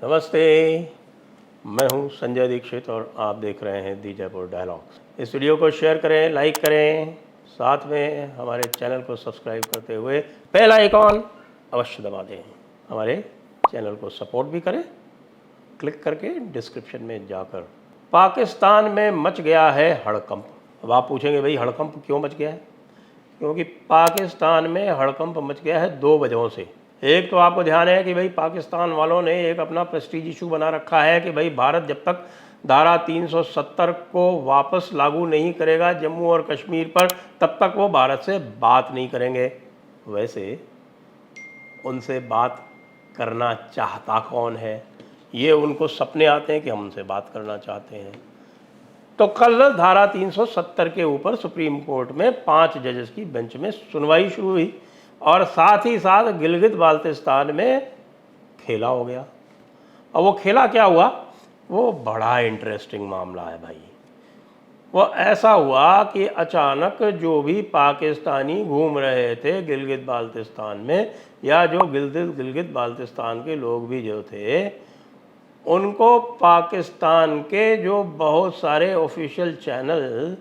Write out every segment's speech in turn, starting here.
नमस्ते, मैं हूं संजय दीक्षित और आप देख रहे हैं दी जयपुर डायलॉग्स। इस वीडियो को शेयर करें, लाइक करें, साथ में हमारे चैनल को सब्सक्राइब करते हुए बेल आइकॉन अवश्य दबा दें। हमारे चैनल को सपोर्ट भी करें क्लिक करके डिस्क्रिप्शन में जाकर। पाकिस्तान में मच गया है हड़कंप। अब आप पूछेंगे भाई हड़कंप क्यों मच गया है? क्योंकि पाकिस्तान में हड़कंप मच गया है दो वजहों से। एक तो आपको ध्यान है कि भाई पाकिस्तान वालों ने एक अपना प्रेस्टीज इशू बना रखा है कि भाई भारत जब तक धारा 370 को वापस लागू नहीं करेगा जम्मू और कश्मीर पर, तब तक वो भारत से बात नहीं करेंगे। वैसे उनसे बात करना चाहता कौन है? ये उनको सपने आते हैं कि हम उनसे बात करना चाहते हैं। तो कल धारा 370 के ऊपर सुप्रीम कोर्ट में 5 जजेस की बेंच में सुनवाई शुरू हुई और साथ ही साथ गिलगित बाल्टिस्तान में खेला हो गया। और वो खेला क्या हुआ? वो बड़ा इंटरेस्टिंग मामला है भाई। वो ऐसा हुआ कि अचानक जो भी पाकिस्तानी घूम रहे थे गिलगित बाल्टिस्तान में, या जो गिलगित बाल्टिस्तान के लोग भी जो थे, उनको पाकिस्तान के जो बहुत सारे ऑफिशियल चैनल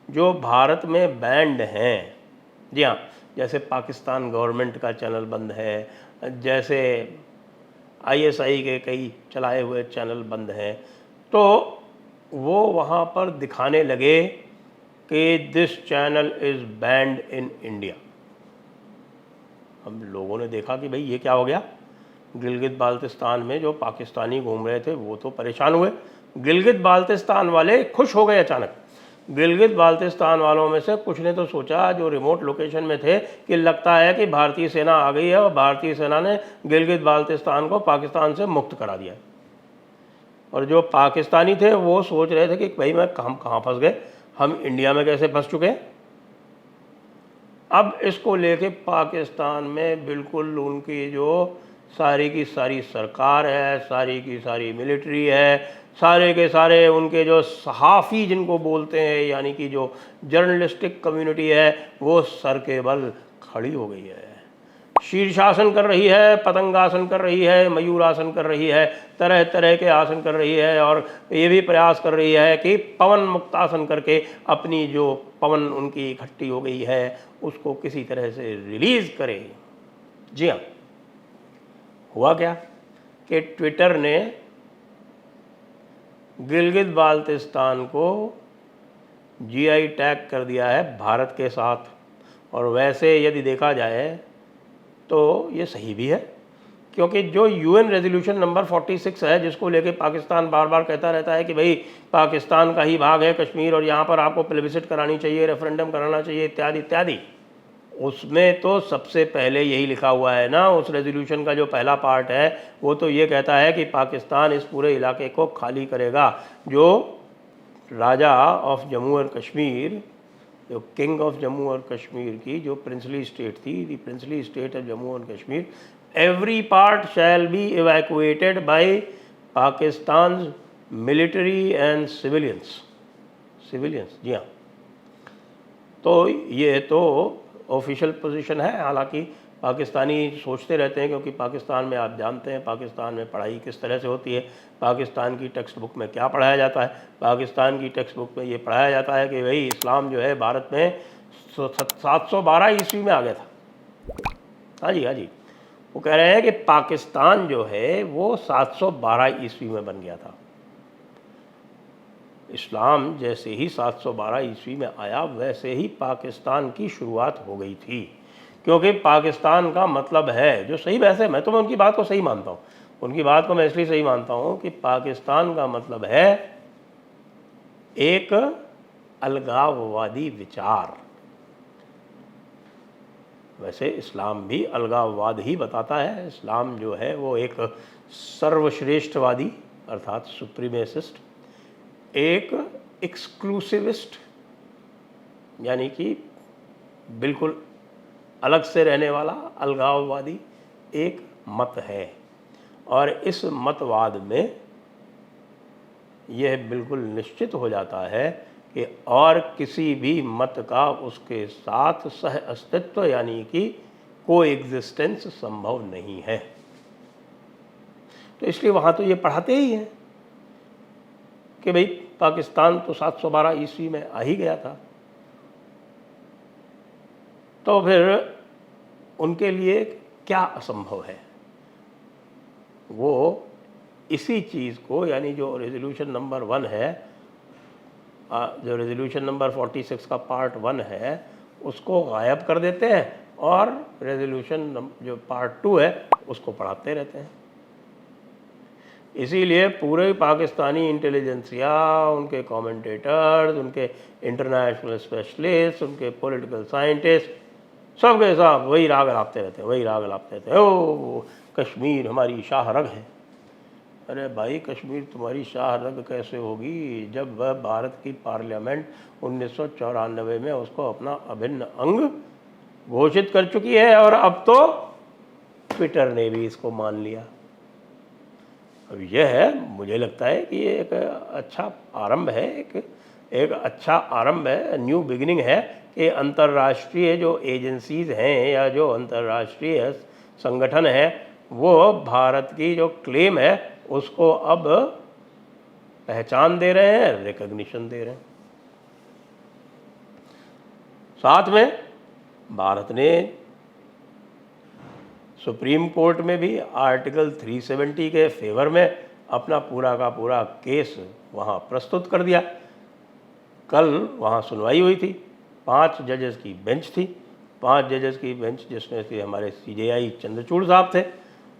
जो भारत में बैंड हैं, जी हाँ, जैसे पाकिस्तान गवर्नमेंट का चैनल बंद है, जैसे आईएसआई के कई चलाए हुए चैनल बंद हैं, तो वो वहाँ पर दिखाने लगे कि this channel is band in India. हम लोगों ने देखा कि भाई ये क्या हो गया। गिलगित बाल्टिस्तान में जो पाकिस्तानी घूम रहे थे वो तो परेशान हुए, गिलगित बाल्टिस्तान वाले खुश हो गए अचानक। गिलगित बाल्टिस्तान वालों में से कुछ ने तो सोचा, जो रिमोट लोकेशन में थे, कि लगता है कि भारतीय सेना आ गई है और भारतीय सेना ने गिलगित बाल्टिस्तान को पाकिस्तान से मुक्त करा दिया। और जो पाकिस्तानी थे वो सोच रहे थे कि भाई हम कहाँ फंस गए, हम इंडिया में कैसे फंस चुके हैं। अब इसको लेके पाकिस्तान में बिल्कुल उनकी जो सारी की सारी सरकार है, सारी की सारी मिलिट्री है, सारे के सारे उनके जो सहाफ़ी जिनको बोलते हैं, यानी कि जो जर्नलिस्टिक कम्युनिटी है, वो सर के बल खड़ी हो गई है। शीर्षासन कर रही है, पतंगासन कर रही है, मयूरासन कर रही है, तरह तरह के आसन कर रही है, और ये भी प्रयास कर रही है कि पवन मुक्तासन करके अपनी जो पवन उनकी इकट्ठी हो गई है उसको किसी तरह से रिलीज़ करे। जी हाँ, हुआ क्या कि ट्विटर ने गिलगित बाल्टिस्तान को जीआई टैग कर दिया है भारत के साथ। और वैसे यदि देखा जाए तो ये सही भी है, क्योंकि जो यूएन रेजोल्यूशन नंबर 46 है, जिसको लेके पाकिस्तान बार बार कहता रहता है कि भाई पाकिस्तान का ही भाग है कश्मीर और यहाँ पर आपको प्लेबिसिट करानी चाहिए, रेफरेंडम कराना चाहिए, इत्यादि इत्यादि, उसमें तो सबसे पहले यही लिखा हुआ है ना। उस रेजोल्यूशन का जो पहला पार्ट है वो तो ये कहता है कि पाकिस्तान इस पूरे इलाके को खाली करेगा। जो राजा ऑफ जम्मू एंड कश्मीर, जो किंग ऑफ जम्मू और कश्मीर की जो प्रिंसली स्टेट थी, the princely state of Jammu and Kashmir, every part shall be evacuated by Pakistan military and civilians. जी हाँ, तो ये तो ऑफिशियल पोजीशन है। हालांकि पाकिस्तानी सोचते रहते हैं, क्योंकि पाकिस्तान में आप जानते हैं पाकिस्तान में पढ़ाई किस तरह से होती है, पाकिस्तान की टेक्स्ट बुक में क्या पढ़ाया जाता है। पाकिस्तान की टेक्स्ट बुक में ये पढ़ाया जाता है कि भाई इस्लाम जो है भारत में 712 ईस्वी में आ गया था। हाँ जी, हाँ जी, वो कह रहे हैं कि पाकिस्तान जो है वो 712 ईस्वी में बन गया था। इस्लाम जैसे ही 712 ईस्वी में आया, वैसे ही पाकिस्तान की शुरुआत हो गई थी। क्योंकि पाकिस्तान का मतलब है, जो सही बहस है, मैं उनकी बात को सही मानता हूँ, उनकी बात को मैं इसलिए सही मानता हूँ कि पाकिस्तान का मतलब है एक अलगाववादी विचार। वैसे इस्लाम भी अलगाववाद ही बताता है। इस्लाम जो है वो एक सर्वश्रेष्ठवादी अर्थात सुप्रीमेसिस्ट, एक एक्सक्लूसिविस्ट यानी कि बिल्कुल अलग से रहने वाला अलगाववादी एक मत है। और इस मतवाद में यह बिल्कुल निश्चित हो जाता है कि और किसी भी मत का उसके साथ सह अस्तित्व यानी कि कोएग्जिस्टेंस संभव नहीं है। तो इसलिए वहाँ तो ये पढ़ाते ही हैं कि भाई पाकिस्तान तो 712 ईस्वी में आ ही गया था। तो फिर उनके लिए क्या असंभव है, वो इसी चीज़ को, यानी जो रेजोल्यूशन नंबर 1 है, जो रेजोल्यूशन नंबर 46 का पार्ट 1 है, उसको गायब कर देते हैं और रेजोल्यूशन जो पार्ट 2 है उसको पढ़ाते रहते हैं। इसीलिए पूरे पाकिस्तानी इंटेलिजेंसिया, उनके कमेंटेटर्स, उनके इंटरनेशनल स्पेशलिस्ट, उनके पॉलिटिकल साइंटिस्ट, सब के सब वही राग लापते रहते हैं, वही राग लापते रहते हैं। ओ कश्मीर हमारी शाह रग है। अरे भाई, कश्मीर तुम्हारी शाह रग कैसे होगी जब वह भारत की पार्लियामेंट 1994 में उसको अपना अभिन्न अंग घोषित कर चुकी है, और अब तो ट्विटर ने भी इसको मान लिया। अब यह है, मुझे लगता है कि ये एक अच्छा आरंभ है, एक अच्छा आरंभ है, न्यू बिगिनिंग है कि अंतर्राष्ट्रीय जो एजेंसीज हैं या जो अंतर्राष्ट्रीय संगठन है वो भारत की जो क्लेम है उसको अब पहचान दे रहे हैं, रिकॉग्निशन दे रहे हैं। साथ में भारत ने सुप्रीम कोर्ट में भी आर्टिकल 370 के फेवर में अपना पूरा का पूरा केस वहाँ प्रस्तुत कर दिया। कल वहाँ सुनवाई हुई थी, 5 जजेस की बेंच थी, 5 जजेस की बेंच जिसमें से हमारे CJI चंद्रचूड़ साहब थे,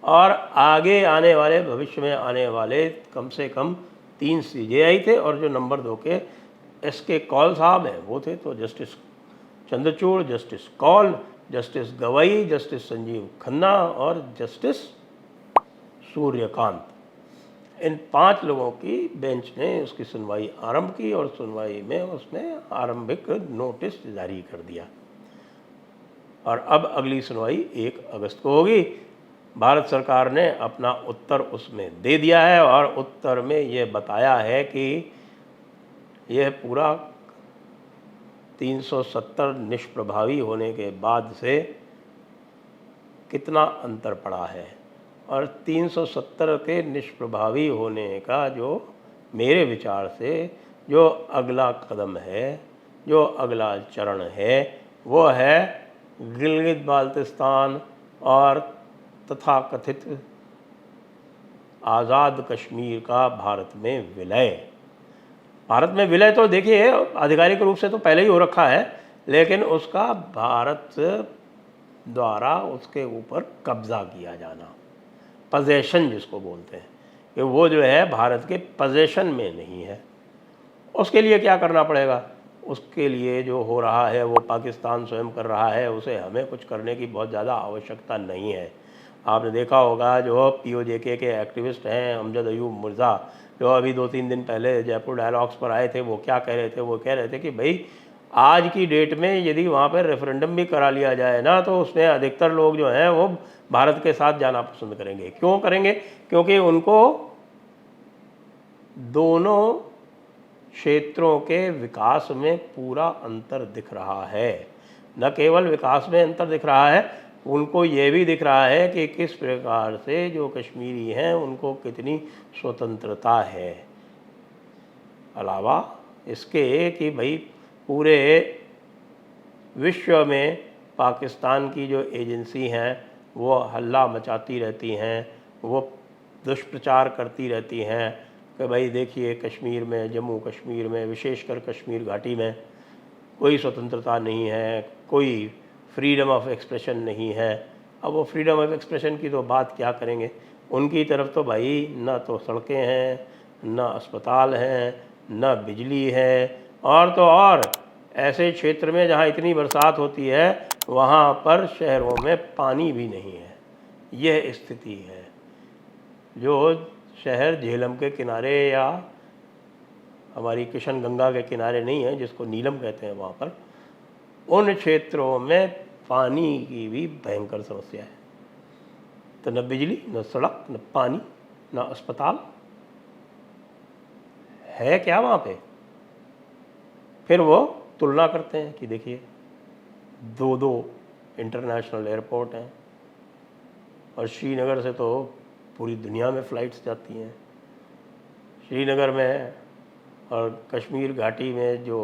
और आगे आने वाले भविष्य में आने वाले कम से कम 3 CJI थे, और जो नंबर 2 के SK कौल साहब हैं वो थे। तो justice Chandrachud, justice Kaul, justice Gavai, justice Sanjiv Khanna और जस्टिस सूर्यकांत, इन 5 लोगों की बेंच ने उसकी सुनवाई आरंभ की, और सुनवाई में उसने आरंभिक नोटिस जारी कर दिया। और अब अगली सुनवाई 1 अगस्त को होगी। भारत सरकार ने अपना उत्तर उसमें दे दिया है, और उत्तर में ये बताया है कि यह पूरा 370 निष्प्रभावी होने के बाद से कितना अंतर पड़ा है, और 370 के निष्प्रभावी होने का जो मेरे विचार से जो अगला कदम है, जो अगला चरण है, वो है गिलगित बाल्टिस्तान और तथाकथित आज़ाद कश्मीर का भारत में विलय। भारत में विलय तो देखिए आधिकारिक रूप से तो पहले ही हो रखा है, लेकिन उसका भारत द्वारा उसके ऊपर कब्जा किया जाना, पजेशन जिसको बोलते हैं, कि वो जो है भारत के पजेशन में नहीं है। उसके लिए क्या करना पड़ेगा? उसके लिए जो हो रहा है वो पाकिस्तान स्वयं कर रहा है, उसे हमें कुछ करने की बहुत ज़्यादा आवश्यकता नहीं है। आपने देखा होगा जो POJK के एक्टिविस्ट हैं अमजद अयूब मिर्ज़ा, जो अभी 2-3 दिन पहले जयपुर डायलॉग्स पर आए थे, वो क्या कह रहे थे? वो कह रहे थे कि भाई आज की डेट में यदि वहाँ पर रेफरेंडम भी करा लिया जाए ना, तो उसमें अधिकतर लोग जो हैं वो भारत के साथ जाना पसंद करेंगे। क्यों करेंगे? क्योंकि उनको दोनों क्षेत्रों के विकास में पूरा अंतर दिख रहा है। न केवल विकास में अंतर दिख रहा है, उनको ये भी दिख रहा है कि किस प्रकार से जो कश्मीरी हैं उनको कितनी स्वतंत्रता है। अलावा इसके कि भाई पूरे विश्व में पाकिस्तान की जो एजेंसी हैं वो हल्ला मचाती रहती हैं, वो दुष्प्रचार करती रहती हैं कि भाई देखिए कश्मीर में, जम्मू कश्मीर में, विशेषकर कश्मीर घाटी में कोई स्वतंत्रता नहीं है, कोई फ्रीडम ऑफ एक्सप्रेशन नहीं है। अब वो फ्रीडम ऑफ एक्सप्रेशन की तो बात क्या करेंगे, उनकी तरफ तो भाई न तो सड़कें हैं, न अस्पताल हैं, न बिजली है, और तो और ऐसे क्षेत्र में जहाँ इतनी बरसात होती है वहाँ पर शहरों में पानी भी नहीं है। यह स्थिति है। जो शहर झेलम के किनारे या हमारी किशन गंगा के किनारे नहीं है, जिसको नीलम कहते हैं, वहाँ पर उन क्षेत्रों में पानी की भी भयंकर समस्या है। तो न बिजली, न सड़क, न पानी, न अस्पताल है क्या वहाँ पे। फिर वो तुलना करते हैं कि देखिए 2 इंटरनेशनल एयरपोर्ट हैं, और श्रीनगर से तो पूरी दुनिया में फ़्लाइट्स जाती हैं। श्रीनगर में और कश्मीर घाटी में जो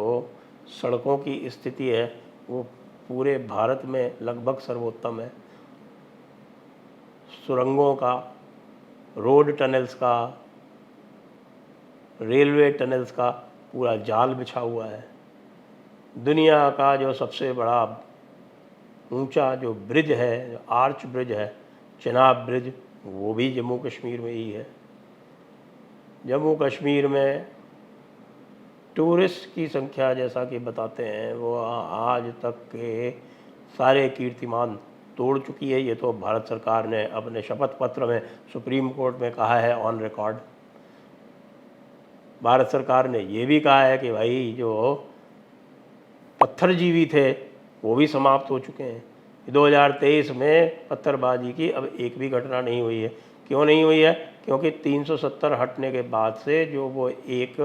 सड़कों की स्थिति है वो पूरे भारत में लगभग सर्वोत्तम है। सुरंगों का, रोड टनल्स का, रेलवे टनल्स का पूरा जाल बिछा हुआ है। दुनिया का जो सबसे बड़ा ऊंचा जो ब्रिज है, जो आर्च ब्रिज है, चिनाब ब्रिज, वो भी जम्मू कश्मीर में ही है। जम्मू कश्मीर में टूरिस्ट की संख्या जैसा कि बताते हैं वो आज तक के सारे कीर्तिमान तोड़ चुकी है। ये तो भारत सरकार ने अपने शपथ पत्र में सुप्रीम कोर्ट में कहा है ऑन रिकॉर्ड। भारत सरकार ने ये भी कहा है कि भाई जो पत्थरजीवी थे वो भी समाप्त हो चुके हैं। 2023 में पत्थरबाजी की अब एक भी घटना नहीं हुई है। क्यों नहीं हुई है? क्योंकि 370 हटने के बाद से जो वो एक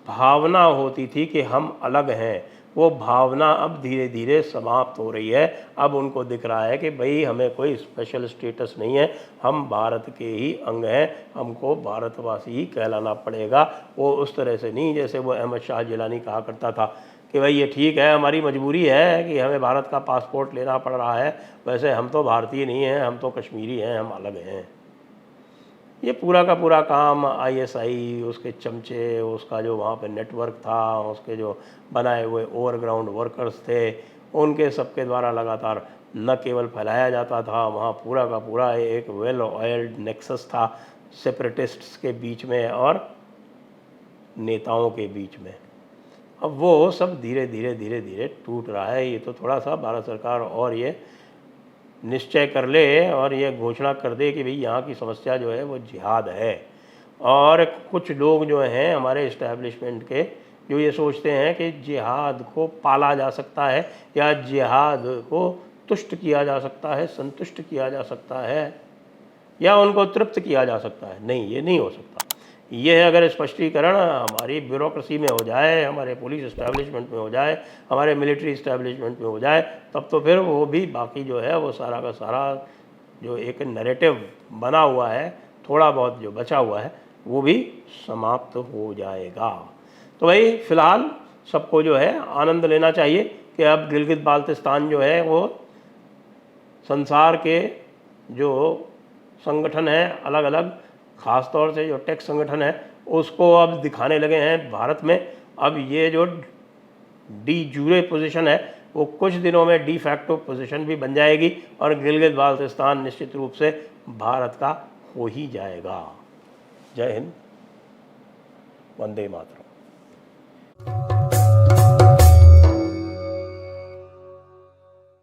भावना होती थी कि हम अलग हैं, वो भावना अब धीरे धीरे समाप्त हो रही है। अब उनको दिख रहा है कि भाई हमें कोई स्पेशल स्टेटस नहीं है, हम भारत के ही अंग हैं, हमको भारतवासी ही कहलाना पड़ेगा। वो उस तरह से नहीं जैसे वो अहमद शाह जिलानी कहा करता था कि भाई ये ठीक है, हमारी मजबूरी है कि हमें भारत का पासपोर्ट लेना पड़ रहा है, वैसे हम तो भारतीय नहीं हैं, हम तो कश्मीरी हैं, हम अलग हैं। ये पूरा का पूरा काम आईएसआई, उसके चमचे, उसका जो वहाँ पे नेटवर्क था, उसके जो बनाए हुए ओवरग्राउंड वर्कर्स थे, उनके सबके द्वारा लगातार न केवल फैलाया जाता था, वहाँ पूरा का पूरा एक वेल ऑयल्ड नेक्सस था सेपरेटिस्ट्स के बीच में और नेताओं के बीच में। अब वो सब धीरे धीरे टूट रहा है। ये तो थोड़ा सा भारत सरकार और ये निश्चय कर ले और ये घोषणा कर दे कि भाई यहाँ की समस्या जो है वो जिहाद है। और कुछ लोग जो हैं हमारे इस्टेब्लिशमेंट के, जो ये सोचते हैं कि जिहाद को पाला जा सकता है या जिहाद को तुष्ट किया जा सकता है, संतुष्ट किया जा सकता है या उनको तृप्त किया जा सकता है, नहीं, ये नहीं हो सकता। ये अगर स्पष्टीकरण हमारी ब्यूरोक्रेसी में हो जाए, हमारे पुलिस इस्टेब्लिशमेंट में हो जाए, हमारे मिलिट्री इस्टेब्लिशमेंट में हो जाए, तब तो फिर वो भी बाकी जो है वो सारा का सारा जो एक नैरेटिव बना हुआ है, थोड़ा बहुत जो बचा हुआ है, वो भी समाप्त हो जाएगा। तो भाई फ़िलहाल सबको जो है आनंद लेना चाहिए कि अब गिलगित बाल्तिस्तान जो है वो संसार के जो संगठन हैं अलग अलग, ख़ास तौर से जो टेक संगठन है, उसको अब दिखाने लगे हैं भारत में। अब ये जो डी जूरे पोजीशन है वो कुछ दिनों में डी फैक्टो पोजीशन भी बन जाएगी और गिलगित बाल्तिस्तान निश्चित रूप से भारत का हो ही जाएगा। जय हिंद, वंदे मातरम।